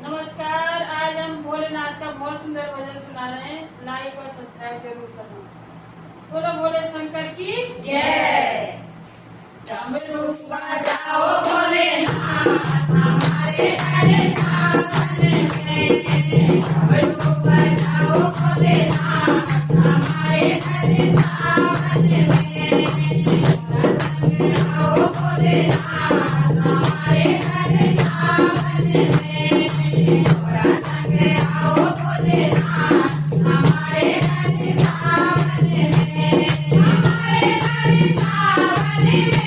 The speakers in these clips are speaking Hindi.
नमस्कार। आज हम भोलेनाथ का बहुत सुंदर भजन सुना रहे हैं। लाइक और सब्सक्राइब जरूर करना। बोलो भोले शंकर की जय। डमरू बजाओ भोलेनाथ हमारे घर सावन में। डमरू बजाओ भोलेनाथ हमारे घर सावन में। आओ भोलेनाथ हमारे घर सावन में। थोड़ा संग आओ भोलेनाथ हमारे घर सावन में। हमारे घर सावन में।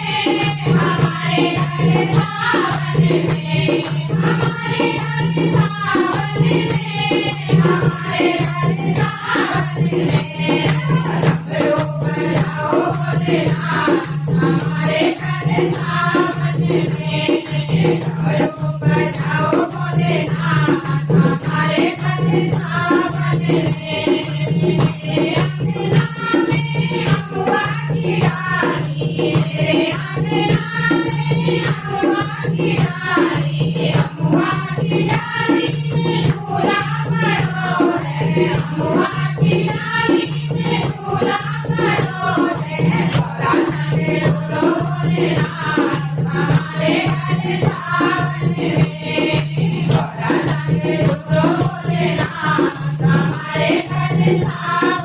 हमारे घर सावन में। हमारे घर सावन में। हमारे घर सावन में। डमरू बजाओ भोलेनाथ हमारे घर सावन में। डमरू बजाओ भोलेनाथ हमारे घर सावन में। अंगना में अगुआ की डाली, तेरे अंगना में अगुआ की डाली। अगुआ की डाली में झूला पड़ो है। अगुआ की डाली में झूला पड़ो है। थोड़ा संग बोलो भोलेनाथ हमारे घर सावन में। थोड़ा संग बोलो भोलेनाथ हमारे घर सावन में।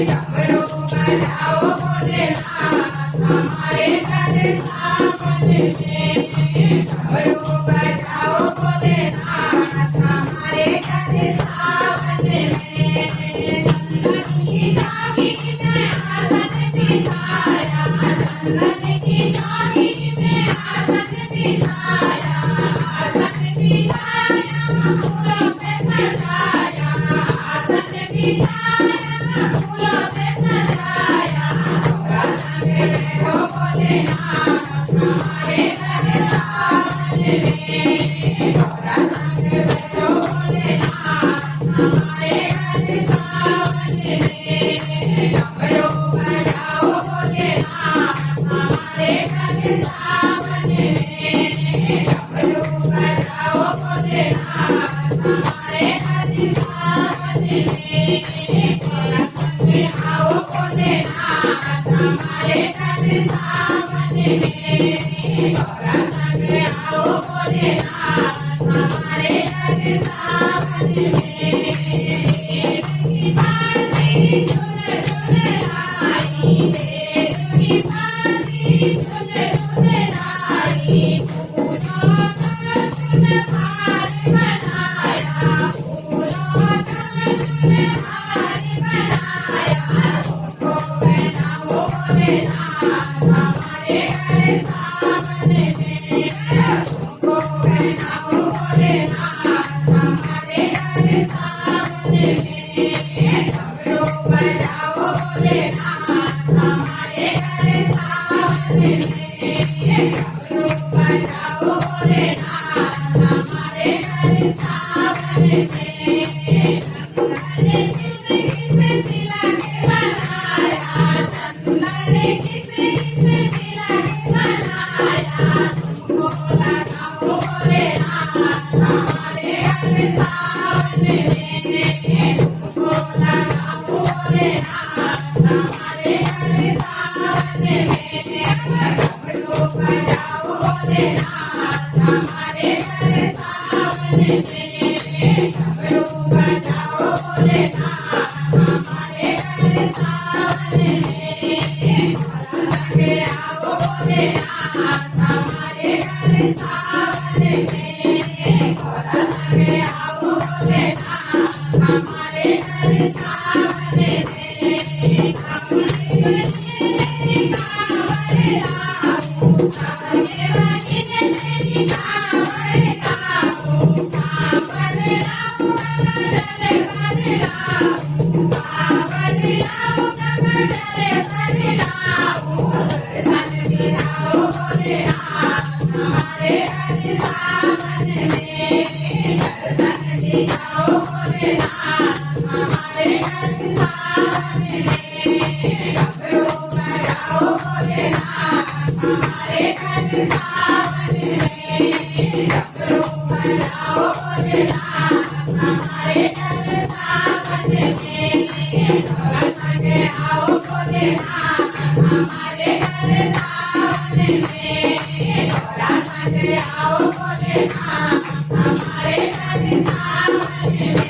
डमरू बजाओ भोलेनाथ हमारे घर सावन में। डमरू बजाओ भोलेनाथ हमारे घर सावन में। चंदन की झांकी में आसन बिठाया। चंदन की झांकी में आसन बिठाया। आसन बिठाया फूलों से सजाया। आसन बिठाया फूलों से सजाया। थोड़ा संग बैठो भोलेनाथ हमारे घर सावन में। थोड़ा संग बैठो भोलेनाथ हमारे घर सावन में। डमरू बजाओ भोलेनाथ हमारे घर सावन में। डमरू बजाओ भोलेनाथ हमारे घर सावन में। थोड़ा संग आओ भोलेनाथ हमारे घर सावन में। थोड़ा संग आओ भोलेनाथ हमारे घर सावन में। भांति झूल झूल लाई, बेल की भांति झूल झूल लाई। फूलों का झूल हार बनाया। फूलों का झूल हार बनाया। उसको पहनाओ भोलेनाथ हमारे घर सावन में। उसको पहनाओ भोलेनाथ हमारे घर सावन में। डमरू बजाओ भोलेनाथ हमारे घर सावन में। डमरू बजाओ भोलेनाथ हमारे घर सावन में। चंदन किस किस तिलक बनाया। चंदन किस किस तिलक बनाया। तुमको लगाओ भोलेनाथ हमारे घर सावन में। तुमको लगाओ भोलेनाथ हमारे घर सावन में। डमरू बजाओ भोलेनाथ हमारे घर सावन में। डमरू बजाओ भोलेनाथ हमारे घर सावन में। संग आओ भोलेनाथ हमारे घर सावन में। थोड़ा संग आओ भोलेनाथ हमारे घर सावन में। अपने तेरी कांवर लाऊं, अपने बहिन तेरी कांवर लाऊं। कांवर लाऊं गंगा जल भर लाऊं। कांवर लाऊं गंगा जल भर लाऊं। दर्शन दिखाओ भोलेनाथ हमारे घर सावन में। दर्शन दिखाओ भोलेनाथ हमारे घर सावन में। डमरू बजाओ भोलेनाथ हमारे घर सावन में। डमरू बजाओ भोलेनाथ हमारे घर सावन में थोड़ा संग आओ भोलेनाथ हमारे घर सावन में थोड़ा संग आओ भोलेनाथ हमारे घर सावन में